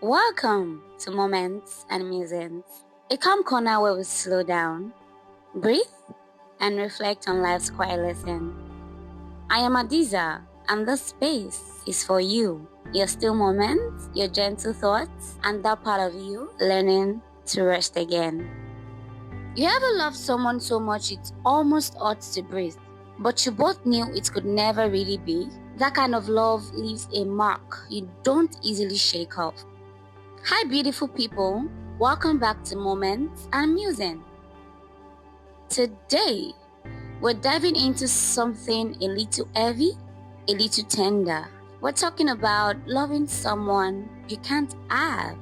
Welcome to Moments and Musings, a calm corner where we slow down, breathe, and reflect on life's quiet lesson. I am Adiza, and this space is for you, your still moments, your gentle thoughts, and that part of you learning to rest again. You ever loved someone so much it almost ought to breathe, but you both knew it could never really be? That kind of love leaves a mark you don't easily shake off. Hi, beautiful people. Welcome back to Moments and Musing. Today, we're diving into something a little heavy, a little tender. We're talking about loving someone you can't have.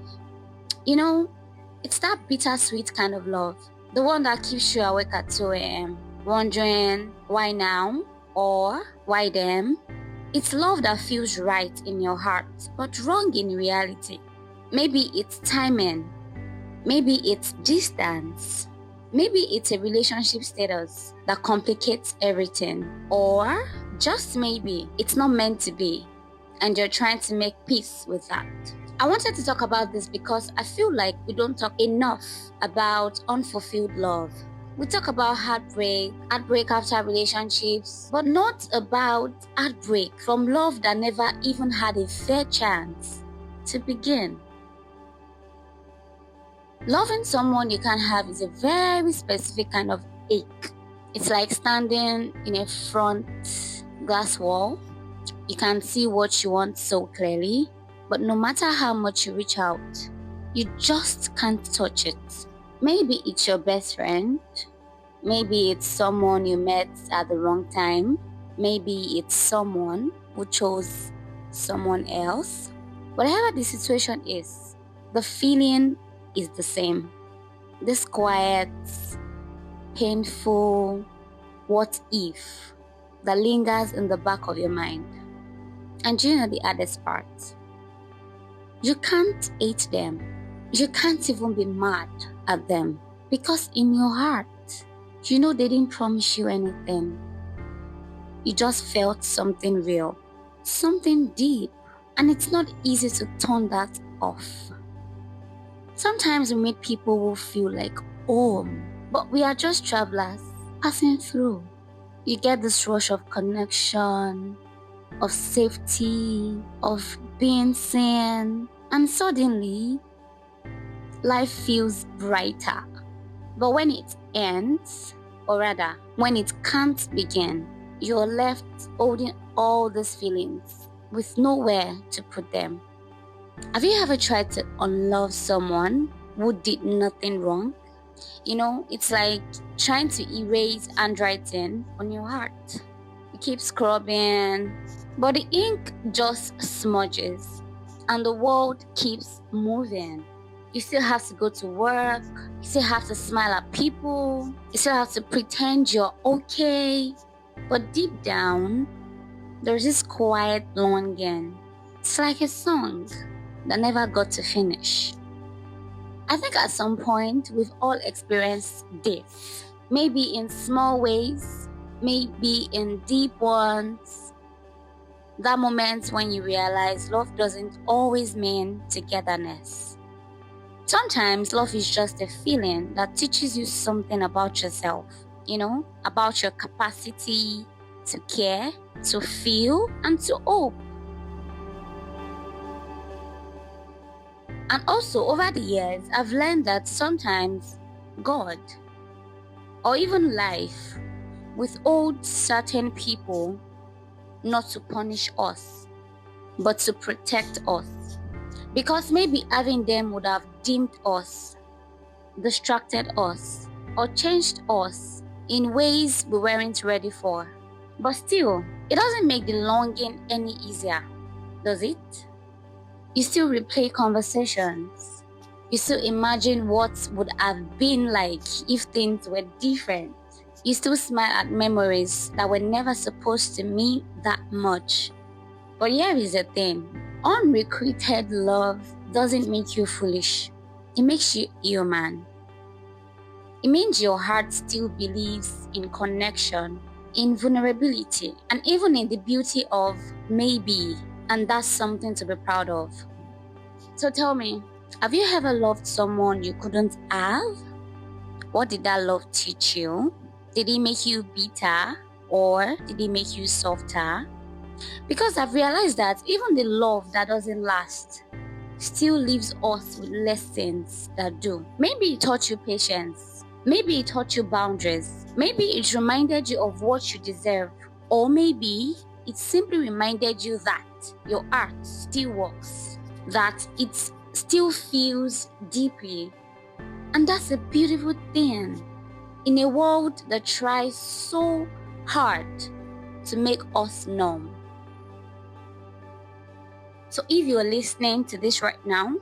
It's that bittersweet kind of love. The one that keeps you awake at 2 a.m., wondering why now or why them. It's love that feels right in your heart, but wrong in reality. Maybe it's timing, maybe it's distance, maybe it's a relationship status that complicates everything, or just maybe it's not meant to be and you're trying to make peace with that. I wanted to talk about this because I feel like we don't talk enough about unfulfilled love. We talk about heartbreak after relationships, but not about heartbreak from love that never even had a fair chance to begin. Loving someone you can't have is a very specific kind of ache. It's like standing in a front glass wall. You can see what you want so clearly, but no matter how much you reach out, you just can't touch it. Maybe it's your best friend. Maybe it's someone you met at the wrong time. Maybe it's someone who chose someone else. Whatever the situation is, the feeling is the same. This quiet, painful what if that lingers in the back of your mind. And you know the hardest part? You can't hate them. You can't even be mad at them because in your heart, you know they didn't promise you anything. You just felt something real, something deep, and it's not easy to turn that off. Sometimes we meet people who feel like home, but we are just travelers passing through. You get this rush of connection, of safety, of being seen, and suddenly life feels brighter. But when it ends, or rather, when it can't begin, you're left holding all these feelings with nowhere to put them. Have you ever tried to unlove someone who did nothing wrong? It's like trying to erase handwriting on your heart. You keep scrubbing, but the ink just smudges and the world keeps moving. You still have to go to work, you still have to smile at people, you still have to pretend you're okay. But deep down, there's this quiet longing. It's like a song that never got to finish. I think at some point we've all experienced this. Maybe in small ways, maybe in deep ones. That moment when you realize love doesn't always mean togetherness. Sometimes love is just a feeling that teaches you something about yourself, about your capacity to care, to feel, and to hope. And also, over the years, I've learned that sometimes God, or even life, withholds certain people not to punish us, but to protect us. Because maybe having them would have dimmed us, distracted us, or changed us in ways we weren't ready for. But still, it doesn't make the longing any easier, does it? You still replay conversations. You still imagine what would have been like if things were different. You still smile at memories that were never supposed to mean that much. But here is the thing. Unrequited love doesn't make you foolish. It makes you human. It means your heart still believes in connection, in vulnerability, and even in the beauty of maybe. And that's something to be proud of. So tell me, have you ever loved someone you couldn't have? What did that love teach you? Did it make you bitter, or did it make you softer? Because I've realized that even the love that doesn't last still leaves us with lessons that do. Maybe it taught you patience. Maybe it taught you boundaries. Maybe it reminded you of what you deserve. Or maybe it simply reminded you that your heart still works, that it still feels deeply. And that's a beautiful thing in a world that tries so hard to make us numb. So if you're listening to this right now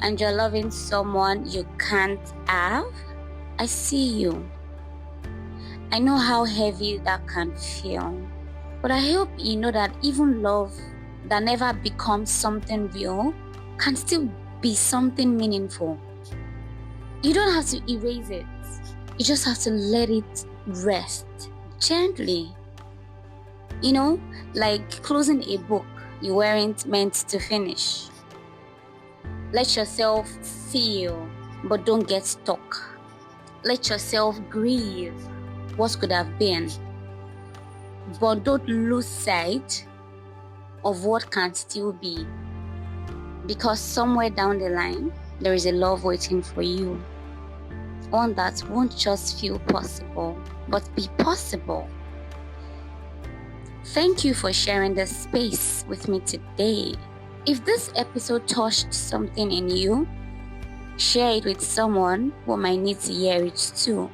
and you're loving someone you can't have, I see you. I know how heavy that can feel. But I hope you know that even love that never becomes something real can still be something meaningful. You don't have to erase it. You just have to let it rest gently. You know, like closing a book you weren't meant to finish. Let yourself feel, but don't get stuck. Let yourself grieve what could have been, but don't lose sight of what can still be. Because somewhere down the line, there is a love waiting for you. One that won't just feel possible, but be possible. Thank you for sharing this space with me today. If this episode touched something in you, share it with someone who might need to hear it too.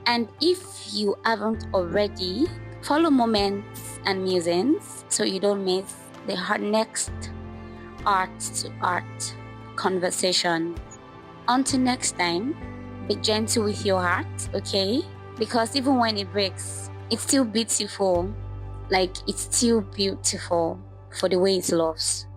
And if you haven't already, follow Moments and Musings so you don't miss the next art to art conversation. Until next time, be gentle with your heart, okay? Because even when it breaks, it's still beautiful. Like, it's still beautiful for the way it loves.